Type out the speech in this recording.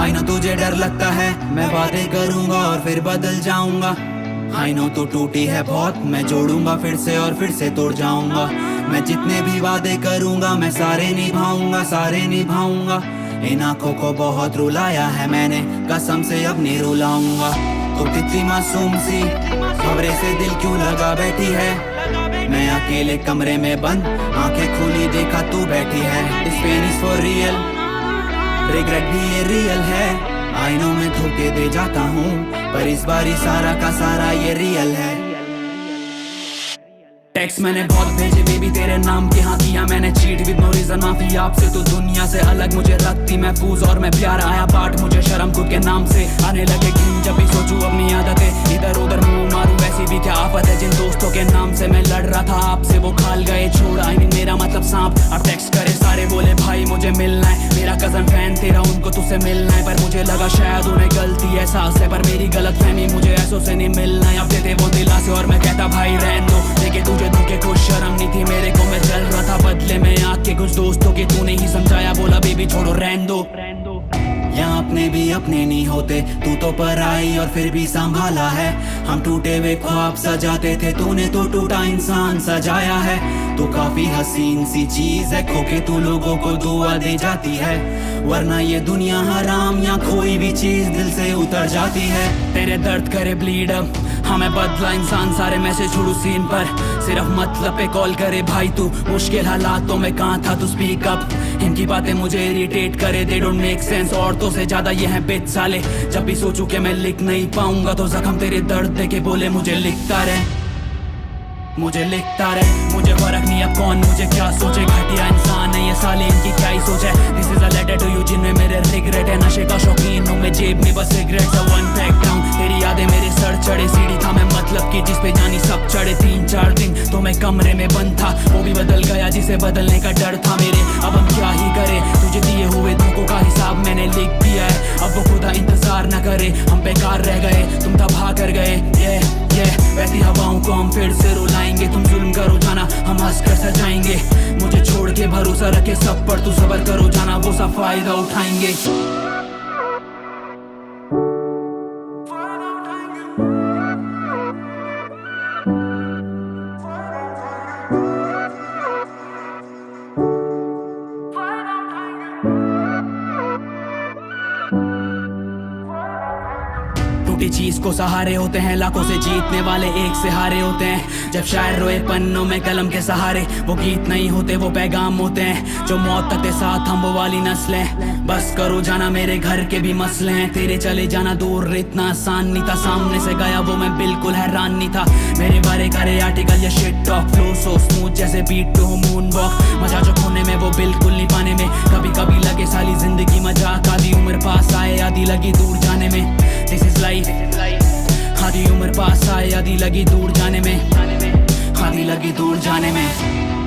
I know तुझे डर लगता है, मैं वादे करूंगा और फिर बदल जाऊंगा। आई नो तू टूटी है बहुत, मैं जोड़ूंगा फिर से और फिर से तोड़ जाऊंगा। मैं जितने भी वादे करूंगा मैं सारे निभाऊंगा, सारे निभाऊंगा। इन आंखों को बहुत रुलाया है मैंने, कसम से अब नहीं रुलाऊंगा। तो कितनी मासूम सी खबरें से दिल क्यों लगा बैठी है। मैं अकेले कमरे में बंद, आंखें खुली देखा तू बैठी है। This pain is for real, regret भी ये रियल है। आई नो मैं धोखे दे जाता हूँ, पर इस बारी सारा का सारा ये रियल है। टेक्स्ट मैंने बहुत भेजे बेबी तेरे नाम के, हाँ किया मैंने चीट विद नो रीजन। माफी आपसे तो दुनिया से अलग मुझे रखती महफूज, और मैं प्यार आया पाठ मुझे शर्म खुद के नाम से आने लगे घिन। जब भी सोचूं अपनी आदतें इधर उधर मुंह मारूं, वैसी भी क्या आफत है। जिन दोस्तों के नाम से मैं लड़ रहा था आपसे वो खाल गए छोड़। आई मीन मेरा मतलब सांप। अब टेक्स्ट करे सारे बोले भाई मुझे मिलना है, मेरा कजन फैन तेरा उनको तुझसे मिलना है। पर मुझे लगा शायद उन्हें गलती एहसास है, पर मेरी गलत फहमी मुझे ऐसों से नहीं मिलना है। अब देते वो दिलासे और मैं कहता भाई रहने दो, लेके तुझे धोखे को शर्म नहीं थी मेरे को। मैं चल रहा था बदले में आके कुछ दोस्तों के, तूने ही समझाया बोला बेबी छोड़ो रहने दो। यहाँ अपने भी अपने नहीं होते, तू तो पराई और फिर भी संभाला है। हम टूटे हुए ख्वाब सजाते थे, तूने तो टूटा इंसान सजाया है। तू काफी हसीन सी चीज है, खोके तू लोगों को दुआ दे जाती है। वरना ये दुनिया हराम या कोई भी चीज दिल से उतर जाती है। तेरे दर्द करे ब्लीड अप, हाँ मैं बदला इंसान, सारे मैसेज छोड़ू सीन पर, सिर्फ मतलब पे कॉल करे भाई तू। मुश्किल हालातों में कहाँ था तू, स्पीक अप। इनकी बातें मुझे इरिटेट करे, दे डोंट मेक सेंस। औरतों से ज्यादा ये हैं बेच साले। जब भी सोचूं कि मैं लिख नहीं पाऊंगा तो जख्म तेरे दर्द देके बोले मुझे लिखता रहे, मुझे लिखता रहे। मुझे फर्क नहीं अब कौन मुझे क्या सोचे, घटिया इंसान है ये साले इनकी क्या ही सोच है। This is a letter to you जिनमें मेरे रिग्रेट है। नशे का शौकीन हूँ मैं, जेब में बस सिगरेट सा वन पैक डाउन। तेरी यादें मेरे सर चढ़े, सीढ़ी था मैं मतलब की जिस पे जानी सब चढ़े। 3-4 दिन तो मैं कमरे में बंद था, वो भी बदल गया जिसे बदलने का डर था मेरे। अब हम क्या ही करे, तुझे दिए हुए धोखों का हिसाब मैंने लिख दिया है। अब वो खुदा इंतजार न करे, हम बेकार रह गए, तुम तबाह कर गए। वैसी हवाओं को हम फिर से रुलाएंगे। तुम जुल्म करो जाना, हम हंस कर सजाएंगे। मुझे छोड़ के भरोसा रखे सब पर, तू सबर करो जाना, वो सब फायदा उठाएंगे। टूटी चीज को सहारे होते हैं लाखों से जीतने वाले, एक से हारे होते हैं। जब शायर रोए पन्नों में कलम के सहारे, वो गीत नहीं होते वो पैगाम होते हैं। जो मौत तक के साथ हम वो वाली नस्लें, बस करो जाना मेरे घर के भी मसले हैं। तेरे चले जाना दूर इतना आसान नहीं था, सामने से गया वो मैं बिल्कुल हैरान नहीं था। मेरे बारे करे आर्टिकल या shit talk, flow so smooth जैसे बीट टू मून वॉक। मजा जो खोने में वो बिल्कुल नहीं पाने में, कभी कभी लगे साली जिंदगी मजाक। आधी उम्र पास आए आधी लगी दूर जाने में, दिस इज लाइफ। आधी उम्र पास आए आधी लगी दूर जाने में, आधी लगी दूर जाने में।